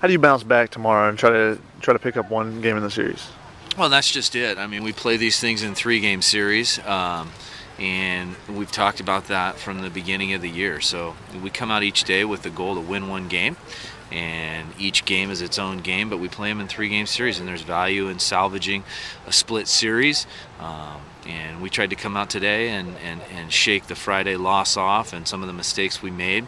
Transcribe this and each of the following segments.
How do you bounce back tomorrow and try to pick up one game in the series? Well, that's just it. I mean, we play these things in 3-game series, and we've talked about that from the beginning of the year. So we come out each day with the goal to win one game, and each game is its own game, but we play them in 3-game series, and there's value in salvaging a split series. And we tried to come out today and shake the Friday loss off and some of the mistakes we made.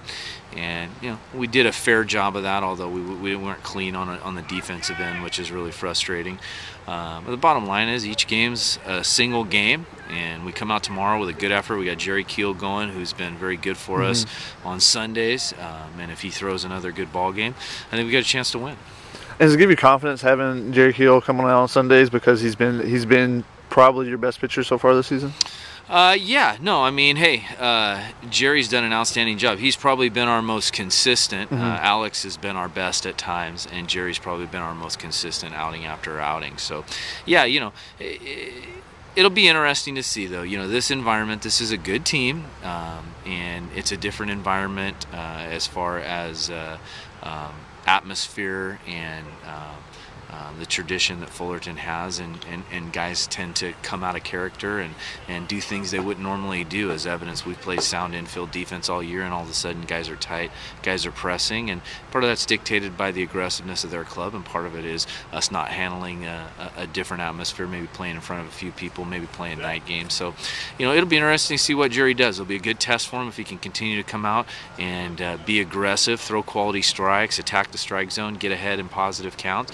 And we did a fair job of that, although we weren't clean on the defensive end, which is really frustrating. But the bottom line is each game's a single game, and we come out tomorrow with a good effort. We got Jerry Keel going, who's been very good for us on Sundays, and if he throws another good ball game, I think we got a chance to win. Does it give you confidence having Jerry Keel coming out on Sundays because he's been probably your best pitcher so far this season? Yeah, no, I mean, hey, Jerry's done an outstanding job. He's probably been our most consistent. Alex has been our best at times, and Jerry's probably been our most consistent outing after outing. So, yeah, it'll be interesting to see, though. This environment, this is a good team, and it's a different environment as far as atmosphere and the tradition that Fullerton has, and guys tend to come out of character and do things they wouldn't normally do. As evidence, we've played sound infield defense all year, and all of a sudden guys are tight, guys are pressing, and part of that's dictated by the aggressiveness of their club, and part of it is us not handling a different atmosphere, maybe playing in front of a few people, maybe playing night games. So, it'll be interesting to see what Jerry does. It'll be a good test for him if he can continue to come out and be aggressive, throw quality strikes, attack the strike zone, get ahead in positive counts.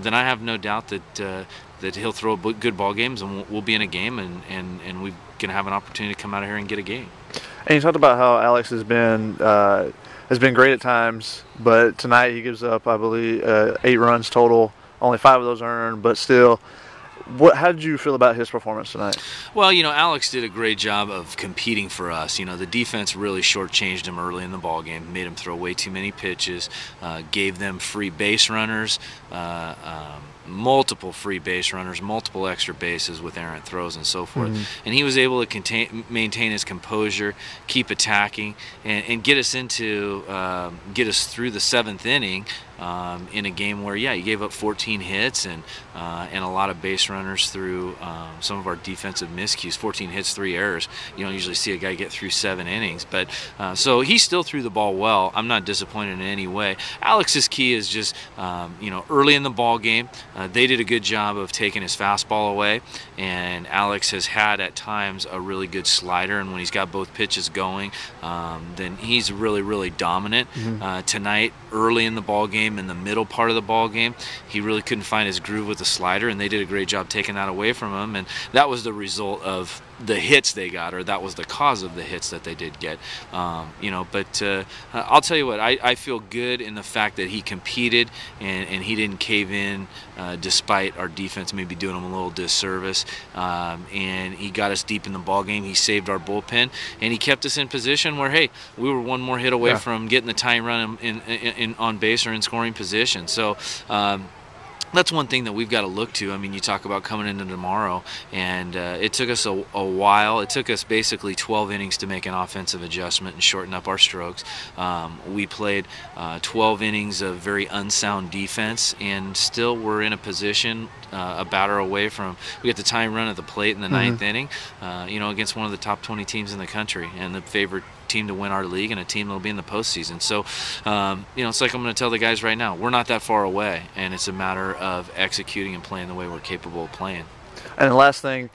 Then I have no doubt that he'll throw good ball games, and we'll be in a game, and we're going to have an opportunity to come out of here and get a game. And you talked about how Alex has been great at times, but tonight he gives up, I believe, 8 runs total, only 5 of those earned, but still. How did you feel about his performance tonight? Well, Alex did a great job of competing for us. The defense really shortchanged him early in the ball game, made him throw way too many pitches, gave them free base runners, multiple free base runners, multiple extra bases with errant throws and so forth. And he was able to maintain his composure, keep attacking, and get us through the 7th inning in a game where, he gave up 14 hits and a lot of base runners through some of our defensive miscues. 14 hits, 3 errors. You don't usually see a guy get through 7 innings, but so he still threw the ball well. I'm not disappointed in any way. Alex's key is just early in the ball game. They did a good job of taking his fastball away, and Alex has had at times a really good slider, and when he's got both pitches going, then he's really, really dominant. Tonight, early in the ball game, in the middle part of the ball game, he really couldn't find his groove with the slider, and they did a great job taking that away from him, and that was the result of the hits they got, or that was the cause of the hits that they did get. But I'll tell you what, I feel good in the fact that he competed and he didn't cave in despite our defense maybe doing him a little disservice, and he got us deep in the ball game. He saved our bullpen, and he kept us in position where, hey, we were one more hit away from getting the tying run in on base or in scoring position. So that's one thing that we've got to look to. I mean, you talk about coming into tomorrow, and it took us a while. It took us basically 12 innings to make an offensive adjustment and shorten up our strokes. We played 12 innings of very unsound defense, and still we're in a position a batter away from. We get the tying run at the plate in the 9th inning, against one of the top 20 teams in the country, and the favorite team to win our league, and a team that'll be in the postseason. So, it's like I'm going to tell the guys right now, we're not that far away, and it's a matter of executing and playing the way we're capable of playing. And the last thing,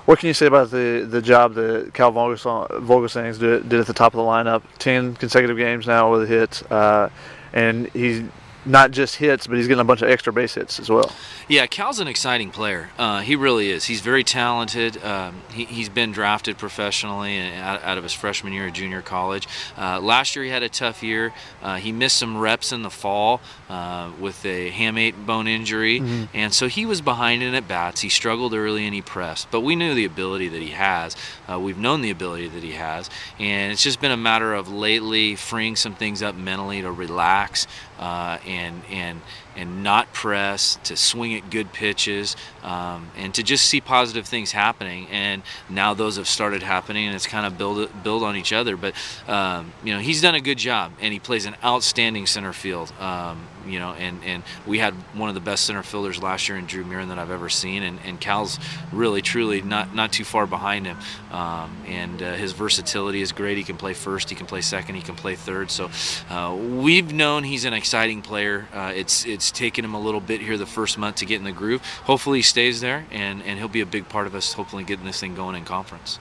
what can you say about the job that Cal Vogelsang's did at the top of the lineup? 10 consecutive games now with hits, and he's not just hits, but he's getting a bunch of extra base hits as well. Yeah, Cal's an exciting player. He really is. He's very talented. He's been drafted professionally out of his freshman year at junior college. Last year he had a tough year. He missed some reps in the fall with a hamate bone injury, and so he was behind in at bats. He struggled early and he pressed, but we knew the ability that he has. We've known the ability that he has, and it's just been a matter of lately freeing some things up mentally to relax, and not press, to swing at good pitches, and to just see positive things happening. And now those have started happening, and it's kind of build on each other. But you know, he's done a good job, and he plays an outstanding center field. You know, and we had one of the best center fielders last year in Drew Mirren that I've ever seen, and Cal's really truly not too far behind him. His versatility is great. He can play first, he can play second, he can play third. So we've known he's an exciting player. It's taken him a little bit here the first month to get in the groove. Hopefully he stays there, and he'll be a big part of us hopefully getting this thing going in conference.